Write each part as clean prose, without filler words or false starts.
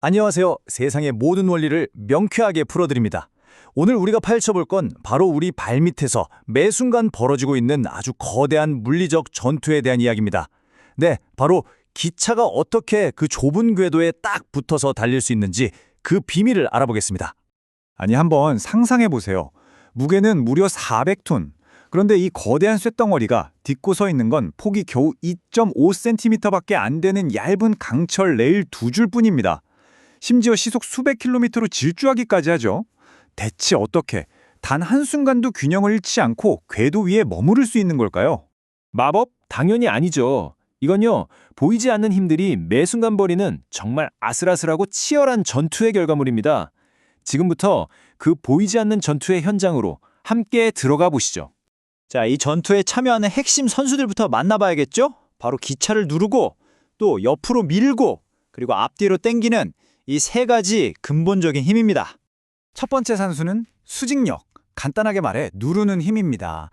안녕하세요. 세상의 모든 원리를 명쾌하게 풀어드립니다. 오늘 우리가 파헤쳐볼 건 바로 우리 발밑에서 매 순간 벌어지고 있는 아주 거대한 물리적 전투에 대한 이야기입니다. 네, 바로 기차가 어떻게 그 좁은 궤도에 딱 붙어서 달릴 수 있는지 그 비밀을 알아보겠습니다. 아니, 한번 상상해 보세요. 무게는 무려 400톤. 그런데 이 거대한 쇳덩어리가 딛고 서 있는 건 폭이 겨우 2.5cm밖에 안 되는 얇은 강철 레일 두 줄 뿐입니다. 심지어 시속 수백 킬로미터로 질주하기까지 하죠. 대체 어떻게 단 한순간도 균형을 잃지 않고 궤도 위에 머무를 수 있는 걸까요? 마법? 당연히 아니죠. 이건요, 보이지 않는 힘들이 매 순간 벌이는 정말 아슬아슬하고 치열한 전투의 결과물입니다. 지금부터 그 보이지 않는 전투의 현장으로 함께 들어가 보시죠. 자, 이 전투에 참여하는 핵심 선수들부터 만나봐야겠죠? 바로 기차를 누르고 또 옆으로 밀고 그리고 앞뒤로 당기는 이 세 가지 근본적인 힘입니다. 첫 번째 산수는 수직력. 간단하게 말해 누르는 힘입니다.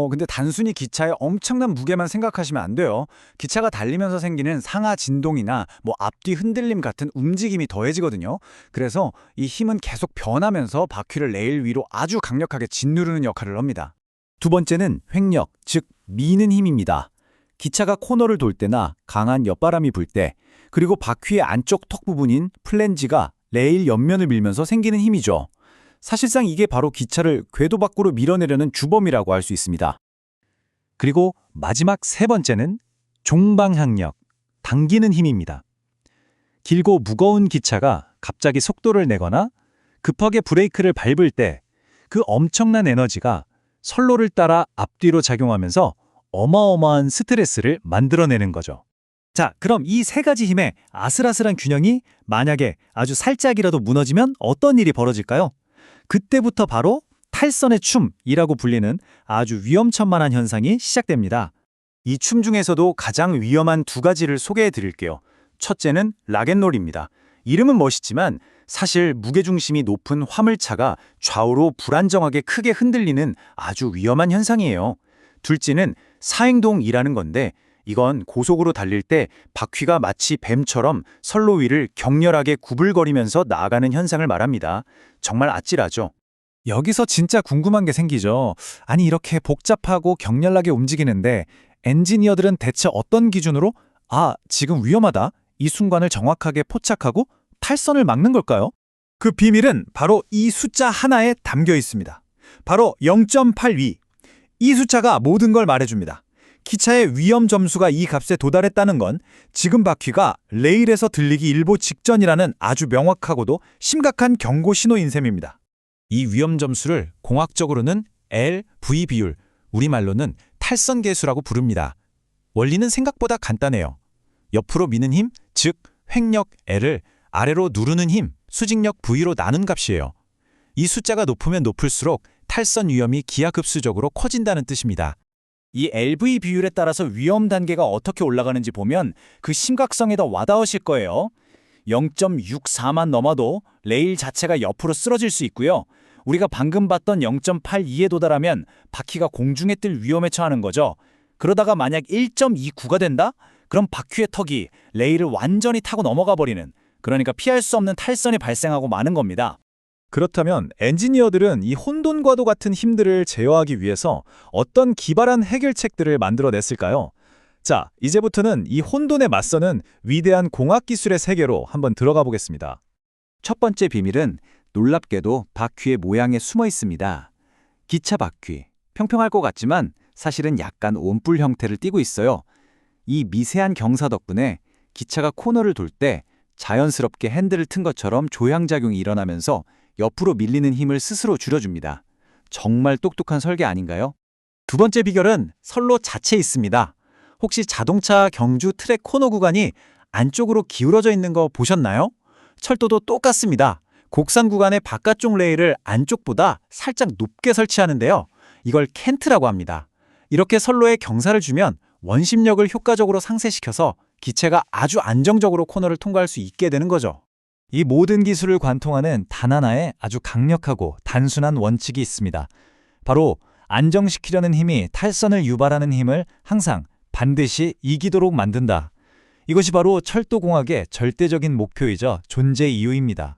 근데 단순히 기차의 엄청난 무게만 생각하시면 안 돼요. 기차가 달리면서 생기는 상하 진동이나 앞뒤 흔들림 같은 움직임이 더해지거든요. 그래서 이 힘은 계속 변하면서 바퀴를 레일 위로 아주 강력하게 짓누르는 역할을 합니다. 두 번째는 횡력, 즉 미는 힘입니다. 기차가 코너를 돌 때나 강한 옆바람이 불 때, 그리고 바퀴의 안쪽 턱 부분인 플랜지가 레일 옆면을 밀면서 생기는 힘이죠. 사실상 이게 바로 기차를 궤도 밖으로 밀어내려는 주범이라고 할 수 있습니다. 그리고 마지막 세 번째는 종방향력, 당기는 힘입니다. 길고 무거운 기차가 갑자기 속도를 내거나 급하게 브레이크를 밟을 때 그 엄청난 에너지가 선로를 따라 앞뒤로 작용하면서 어마어마한 스트레스를 만들어내는 거죠. 자, 그럼 이 세 가지 힘의 아슬아슬한 균형이 만약에 아주 살짝이라도 무너지면 어떤 일이 벌어질까요? 그때부터 바로 탈선의 춤이라고 불리는 아주 위험천만한 현상이 시작됩니다. 이 춤 중에서도 가장 위험한 두 가지를 소개해 드릴게요. 첫째는 락앤롤입니다. 이름은 멋있지만 사실 무게중심이 높은 화물차가 좌우로 불안정하게 크게 흔들리는 아주 위험한 현상이에요. 둘째는 사행동이라는 건데 이건 고속으로 달릴 때 바퀴가 마치 뱀처럼 선로 위를 격렬하게 구불거리면서 나아가는 현상을 말합니다. 정말 아찔하죠? 여기서 진짜 궁금한 게 생기죠. 아니, 이렇게 복잡하고 격렬하게 움직이는데 엔지니어들은 대체 어떤 기준으로 지금 위험하다, 이 순간을 정확하게 포착하고 탈선을 막는 걸까요? 그 비밀은 바로 이 숫자 하나에 담겨 있습니다. 바로 0.82. 이 숫자가 모든 걸 말해줍니다. 기차의 위험 점수가 이 값에 도달했다는 건 지금 바퀴가 레일에서 들리기 일보 직전이라는 아주 명확하고도 심각한 경고 신호인 셈입니다. 이 위험 점수를 공학적으로는 LV 비율, 우리말로는 탈선 계수라고 부릅니다. 원리는 생각보다 간단해요. 옆으로 미는 힘, 즉 횡력 L을 아래로 누르는 힘, 수직력 V로 나눈 값이에요. 이 숫자가 높으면 높을수록 탈선 위험이 기하급수적으로 커진다는 뜻입니다. 이 LV 비율에 따라서 위험 단계가 어떻게 올라가는지 보면 그 심각성에 더 와닿으실 거예요. 0.64만 넘어도 레일 자체가 옆으로 쓰러질 수 있고요. 우리가 방금 봤던 0.82에 도달하면 바퀴가 공중에 뜰 위험에 처하는 거죠. 그러다가 만약 1.29가 된다? 그럼 바퀴의 턱이 레일을 완전히 타고 넘어가 버리는, 그러니까 피할 수 없는 탈선이 발생하고 마는 겁니다. 그렇다면 엔지니어들은 이 혼돈과도 같은 힘들을 제어하기 위해서 어떤 기발한 해결책들을 만들어냈을까요? 자, 이제부터는 이 혼돈에 맞서는 위대한 공학기술의 세계로 한번 들어가 보겠습니다. 첫 번째 비밀은 놀랍게도 바퀴의 모양에 숨어 있습니다. 기차 바퀴, 평평할 것 같지만 사실은 약간 온뿔 형태를 띠고 있어요. 이 미세한 경사 덕분에 기차가 코너를 돌 때 자연스럽게 핸들을 튼 것처럼 조향작용이 일어나면서 옆으로 밀리는 힘을 스스로 줄여줍니다. 정말 똑똑한 설계 아닌가요? 두 번째 비결은 선로 자체에 있습니다. 혹시 자동차 경주 트랙 코너 구간이 안쪽으로 기울어져 있는 거 보셨나요? 철도도 똑같습니다. 곡선 구간의 바깥쪽 레일을 안쪽보다 살짝 높게 설치하는데요. 이걸 캔트라고 합니다. 이렇게 선로에 경사를 주면 원심력을 효과적으로 상쇄시켜서 기체가 아주 안정적으로 코너를 통과할 수 있게 되는 거죠. 이 모든 기술을 관통하는 단 하나의 아주 강력하고 단순한 원칙이 있습니다. 바로 안정시키려는 힘이 탈선을 유발하는 힘을 항상 반드시 이기도록 만든다. 이것이 바로 철도공학의 절대적인 목표이자 존재 이유입니다.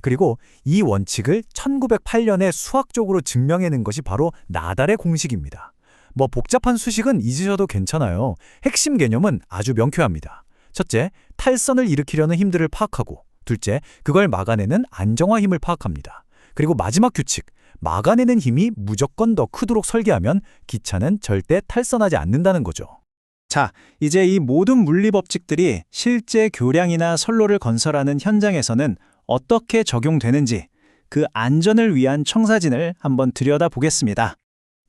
그리고 이 원칙을 1908년에 수학적으로 증명해낸 것이 바로 나달의 공식입니다. 뭐 복잡한 수식은 잊으셔도 괜찮아요. 핵심 개념은 아주 명쾌합니다. 첫째, 탈선을 일으키려는 힘들을 파악하고, 둘째, 그걸 막아내는 안정화 힘을 파악합니다. 그리고 마지막 규칙, 막아내는 힘이 무조건 더 크도록 설계하면 기차는 절대 탈선하지 않는다는 거죠. 자, 이제 이 모든 물리 법칙들이 실제 교량이나 선로를 건설하는 현장에서는 어떻게 적용되는지 그 안전을 위한 청사진을 한번 들여다보겠습니다.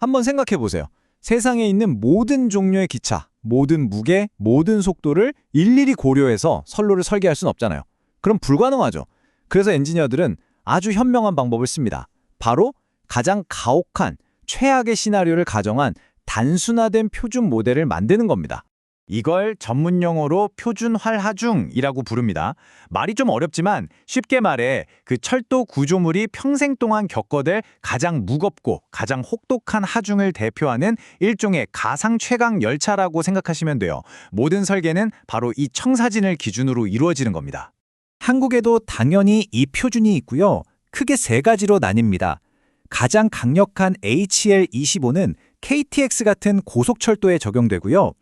한번 생각해 보세요. 세상에 있는 모든 종류의 기차, 모든 무게, 모든 속도를 일일이 고려해서 선로를 설계할 수는 없잖아요. 그럼 불가능하죠. 그래서 엔지니어들은 아주 현명한 방법을 씁니다. 바로 가장 가혹한, 최악의 시나리오를 가정한 단순화된 표준 모델을 만드는 겁니다. 이걸 전문 용어로 표준 활하중이라고 부릅니다. 말이 좀 어렵지만 쉽게 말해 그 철도 구조물이 평생 동안 겪어댈 가장 무겁고 가장 혹독한 하중을 대표하는 일종의 가상 최강 열차라고 생각하시면 돼요. 모든 설계는 바로 이 청사진을 기준으로 이루어지는 겁니다. 한국에도 당연히 이 표준이 있고요. 크게 세 가지로 나뉩니다. 가장 강력한 HL25는 KTX 같은 고속철도에 적용되고요.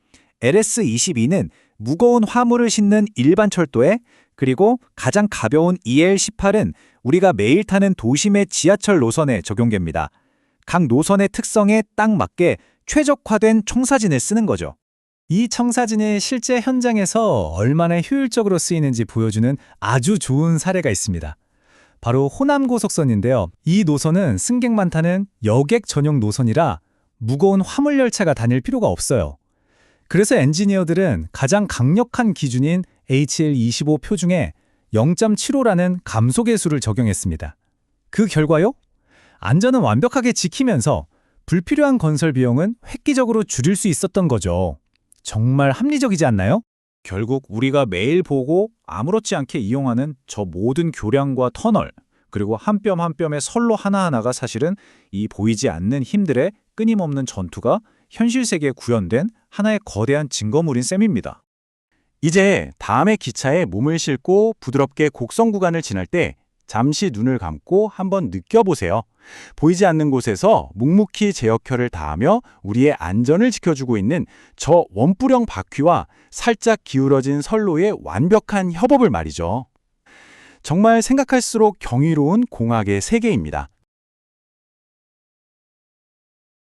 LS22는 무거운 화물을 싣는 일반 철도에, 그리고 가장 가벼운 EL18은 우리가 매일 타는 도심의 지하철 노선에 적용됩니다. 각 노선의 특성에 딱 맞게 최적화된 청사진을 쓰는 거죠. 이 청사진이 실제 현장에서 얼마나 효율적으로 쓰이는지 보여주는 아주 좋은 사례가 있습니다. 바로 호남고속선인데요. 이 노선은 승객만 타는 여객 전용 노선이라 무거운 화물 열차가 다닐 필요가 없어요. 그래서 엔지니어들은 가장 강력한 기준인 HL25 표 중에 0.75라는 감소계수를 적용했습니다. 그 결과요? 안전은 완벽하게 지키면서 불필요한 건설 비용은 획기적으로 줄일 수 있었던 거죠. 정말 합리적이지 않나요? 결국 우리가 매일 보고 아무렇지 않게 이용하는 저 모든 교량과 터널, 그리고 한 뼘 한 뼘의 선로 하나하나가 사실은 이 보이지 않는 힘들의 끊임없는 전투가 현실 세계에 구현된 하나의 거대한 증거물인 셈입니다. 이제 다음에 기차에 몸을 싣고 부드럽게 곡선 구간을 지날 때 잠시 눈을 감고 한번 느껴보세요. 보이지 않는 곳에서 묵묵히 제 역할을 다하며 우리의 안전을 지켜주고 있는 저 원뿔형 바퀴와 살짝 기울어진 선로의 완벽한 협업을 말이죠. 정말 생각할수록 경이로운 공학의 세계입니다.